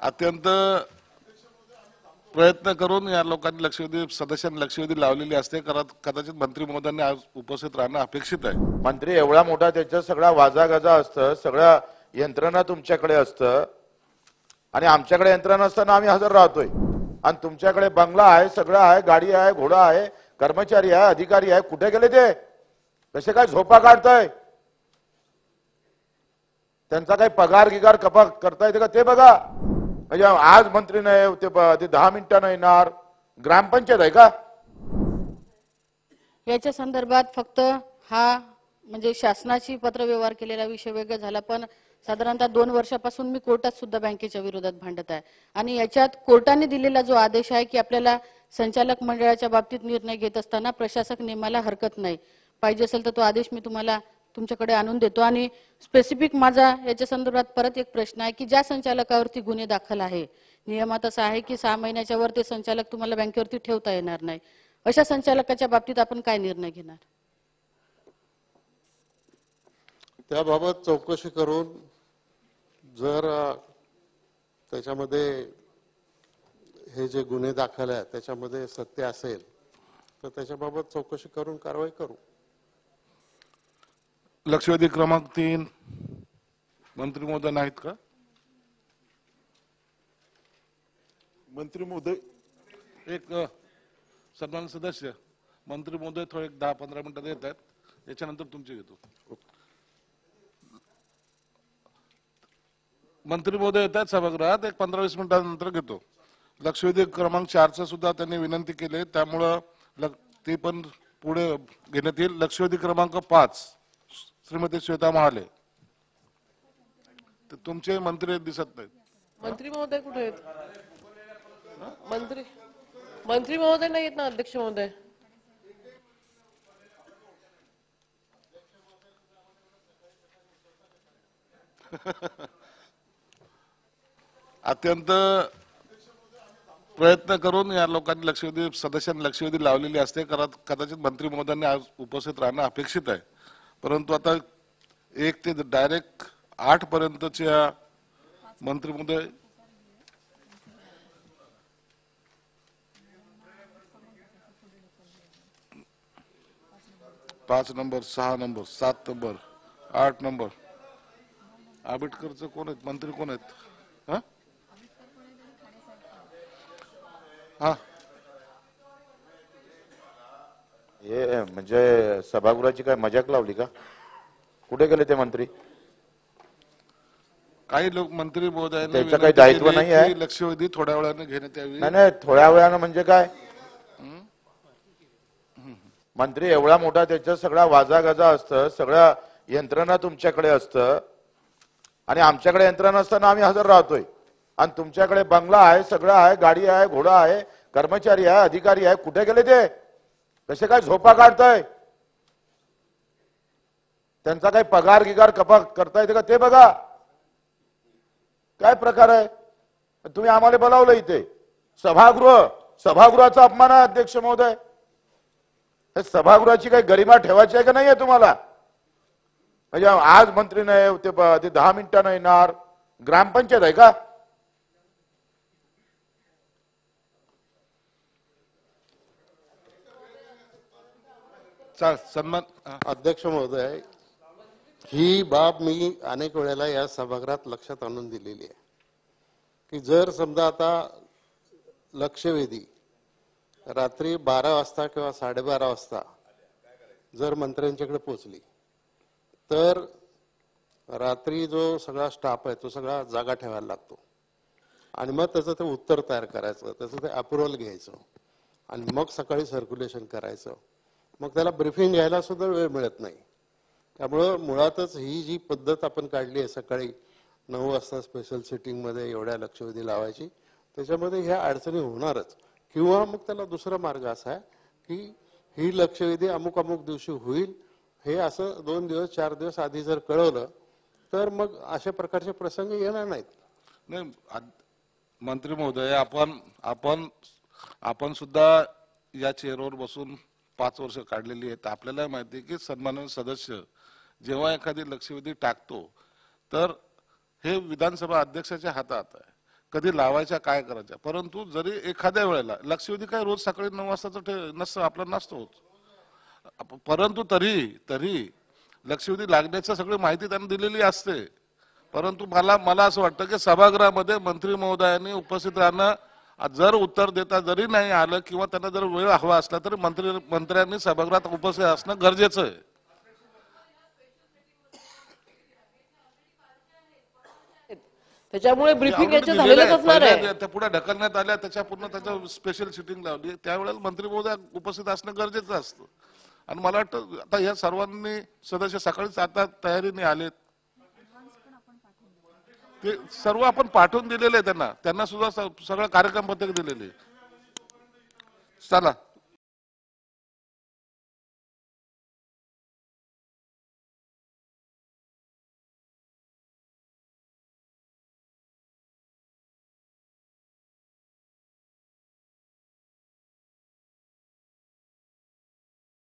अत्यंत प्रयत्न करून या लोकांनी लक्षवेधी सदस्यांनी लक्षवेधी लावलेली असते. कदाचित मंत्री महोदयांनी आज उपस्थित राहणं अपेक्षित आहे. मंत्री एवढा मोठा त्याचा सगळा वाजागाजा असतं, सगळ्या यंत्रणा तुमच्याकडे असतं आणि आमच्याकडे यंत्रणा असताना आम्ही हजर राहतोय. आणि तुमच्याकडे बंगला आहे, सगळं आहे, गाडी आहे, घोडा आहे, कर्मचारी आहे, अधिकारी आहे. कुठे गेले ते? कसे काय झोपा काढताय? त्यांचा काही पगार गिगार कपा करता येते का ते बघा. म्हणजे आज मंत्री नाही ते 10 मिनिटांना येणार. ग्रामपंचायत आहे का? याच्या संदर्भात फक्त हा म्हणजे शासनाची पत्रव्यवहार केलेला विषय वेगळा झाला, पण साधारणतः 2 वर्षापासून मी कोर्टात सुद्धा बँकेच्या विरोधात भांडत आहे. आणि याच्यात कोर्टाने दिलेला जो आदेश आहे की आपल्याला संचालक मंडळाच्या बाबतीत निर्णय घेत असताना प्रशासक नेमायला हरकत नाही, पाहिजे असेल तर तो आदेश मी तुम्हाला तुमच्याकडे आणून देतो. आणि स्पेसिफिक माझा याच्या संदर्भात परत एक प्रश्न आहे की ज्या संचालकावरती गुन्हे दाखल आहे, नियमात असं आहे की 6 महिन्याच्या वर ते संचालक तुम्हाला बँकेवरती ठेवता येणार नाही, अशा संचालकाच्या बाबतीत आपण काय निर्णय घेणार? त्याबाबत चौकशी करून जर त्याच्यामध्ये हे जे गुन्हे दाखल आहेत त्याच्यामध्ये सत्य असेल तर त्याच्याबाबत चौकशी करून कारवाई करू. लक्षवेधी क्रमांक 3 मंत्री महोदय नाहीत का? मंत्री महोदय एक सन्माननीय सदस्य मंत्री महोदय थोडे 10-15 मिनिटात येत आहेत, त्याच्यानंतर तुमचे घेतो. मंत्री महोदय येत आहेत सभागृहात, एक 15-20 मिनिटांनंतर घेतो. लक्षवेधी क्रमांक 4चं सुद्धा त्यांनी विनंती केली, त्यामुळं ते पण पुढे घेण्यात येईल. लक्षवेधी क्रमांक 5 श्रीमती श्वेता महाले. तुमचे मंत्री दिसत नाहीत. मंत्री महोदय कुठे आहेत? मंत्री महोदय नाही आहेत ना अध्यक्ष महोदय? अत्यंत प्रयत्न करून या लोकांनी लक्षवेधी सदस्यांनी लक्षवेधी लावलेली असते. कदाचित मंत्री महोदयांनी आज उपस्थित राहणं अपेक्षित आहे, परंतु आता 1 ते डायरेक्ट 8 पर्यंतच्या मंत्री महोदय 5 नंबर 6 नंबर 7 नंबर 8 नंबर आंबेडकरचं कोण आहेत? मंत्री कोण आहेत? हा हे म्हणजे सभागृहाची काय मजाक लावली का? कुठे गेले ते मंत्री? काही लोक मंत्री महोदयांनी त्याचं काही दायित्व नाही आहे. लक्षवेधी थोड्या वेळाने घेण्यात यावी. नाही थोड्या वेळानं म्हणजे काय? मंत्री एवढा मोठा त्याचा सगळा वाजागाजा असतं, सगळ्या यंत्रणा तुमच्याकडे असतं आणि आमच्याकडे यंत्रणा असताना आम्ही हजर राहतोय. आणि तुमच्याकडे बंगला आहे, सगळं आहे, गाडी आहे, घोडा आहे, कर्मचारी आहे, अधिकारी आहे. कुठे गेले ते? कसे काय झोपा काढताय? त्यांचा काही पगार गिगार कपा करता येते का ते बघा. काय प्रकार आहे? तुम्ही आम्हाला बोलावलं इथे सभागृहाचा अपमान आहे अध्यक्ष महोदय. हे सभागृहाची काही गरिमा ठेवायची आहे का नाही आहे तुम्हाला? म्हणजे आज मंत्री नाही ते 10 मिनिटांना येणार. ग्रामपंचायत आहे का? सन्मान अध्यक्ष महोदय, ही बाब मी अनेक वेळेला या सभागृहात लक्षात आणून दिलेली आहे की जर समजा आता लक्षवेधी रात्री 12 वाजता किंवा 12:30 वाजता जर मंत्र्यांच्याकडे पोहोचली तर रात्री जो सगळा स्टाफ आहे तो सगळा जागा ठेवायला लागतो आणि मग त्याचं ते उत्तर तयार करायचं, त्याचं ते अप्रुव्हल घ्यायचं आणि मग सकाळी सर्क्युलेशन करायचं. मग त्याला ब्रीफिंग घ्यायला सुद्धा वेळ मिळत नाही. त्यामुळं मुळातच ही जी पद्धत आपण काढली आहे सकाळी 9 वाजता स्पेशल सिटिंग मध्ये एवढ्या लक्षवेधी लावायची, त्याच्यामध्ये ह्या अडचणी होणारच. किंवा मग त्याला दुसरा मार्ग असा आहे की ही लक्षवेधी अमुक अमुक दिवशी होईल हे असं 2 दिवस 4 दिवस आधी जर कळवलं तर मग अशा प्रकारचे प्रसंग येणार नाहीत. नाही मंत्री महोदय, आपण सुद्धा या चेअरवर बसून 5 वर्ष काढलेली आहेत. आपल्याला माहिती आहे की सन्माननीय सदस्य जेव्हा एखादी लक्षवेधी टाकतो तर हे विधानसभा अध्यक्षाच्या हातात आहे. कधी लावायच्या काय करायच्या. परंतु जरी एखाद्या वेळेला लक्षवेधी काय रोज सकाळी 9 वाजताचं नसतं, आपलं नसतोच. परंतु तरी लक्षवेधी लागण्याची सगळी माहिती त्यांनी दिलेली असते. परंतु मला असं वाटतं की सभागृहामध्ये मंत्री महोदयांनी उपस्थित राहणं, जर उत्तर देता जरी नाही आलं किंवा त्यांना जर वेळ हवा असला तरी मंत्र्यांनी सभागृहात उपस्थित असणं गरजेचं आहे. त्याच्यामुळे ब्रीफिंग याच्या दिलेलं झालेलंच आहे. असणार आहे. पहिल्या त्या पुढे ढकलण्यात आल्या, त्याच्या पूर्ण त्याच्या स्पेशल सिटिंग लावली. त्यावेळेला मंत्री महोदय उपस्थित असणं गरजेचं असतं. आणि मला वाटतं आता या सर्वांनी सदस्य सकाळीच आता तयारीने आलेत, ते सर्व आपण पाठवून दिलेले आहे त्यांना सुद्धा सगळं कार्यक्रम पत्रक दिलेले. चला.